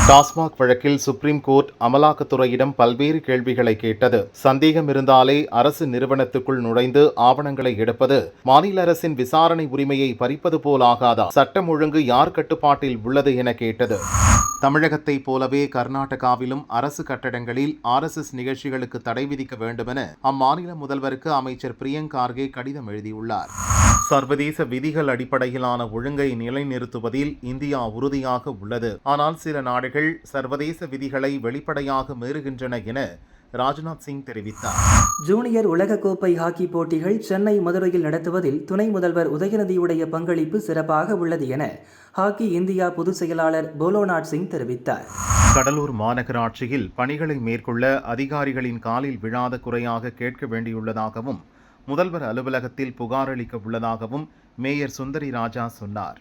டாஸ்மாக் வழக்கில் supreme court அமலாக்கத்துறையிடம் பல்வேறு கேள்விகளை கேட்டது. சந்தேகம் இருந்தாலே அரசு நிறுவனத்துக்குள் நுழைந்து ஆவணங்களை எடுப்பது மாநில அரசின் விசாரணை உரிமையை பறிப்பது போலாகாதா? சட்டம் ஒழுங்கு யார் கட்டுப்பாட்டில் உள்ளது என கேட்டது. தமிழகத்தைப் போலவே கர்நாடகாவிலும் அரசு கட்டடங்களில் RSS நிகழ்ச்சிகளுக்கு தடை விதிக்க வேண்டுமென அம்மாநில முதல்வருக்கு அமைச்சர் பிரியங்க் கார்கே கடிதம் எழுதியுள்ளார். சர்வதேச விதிகள் அடிப்படையிலான ஒழுங்கை நிலைநிறுத்துவதில் இந்தியா உறுதியாக உள்ளது. ஆனால் சில நாடுகள் சர்வதேச விதிகளை வெளிப்படையாக மீறுகின்றன என ராஜ்நாத் சிங் தெரிவித்தார். ஜூனியர் உலகக்கோப்பை ஹாக்கி போட்டிகள் சென்னை, மதுரையில் நடத்துவதில் துணை முதல்வர் உதயநிதியுடைய பங்களிப்பு சிறப்பாக உள்ளது என ஹாக்கி இந்தியா பொதுச் செயலாளர் போலோநாத் சிங் தெரிவித்தார். கடலூர் மாநகராட்சியில் பணிகளை மேற்கொள்ள அதிகாரிகளின் காலில் விழாத குறையாக கேட்க வேண்டியுள்ளதாகவும் முதல்வர் அலுவலகத்தில் புகார் அளிக்க உள்ளதாகவும் மேயர் சுந்தரி ராஜா சொன்னார்.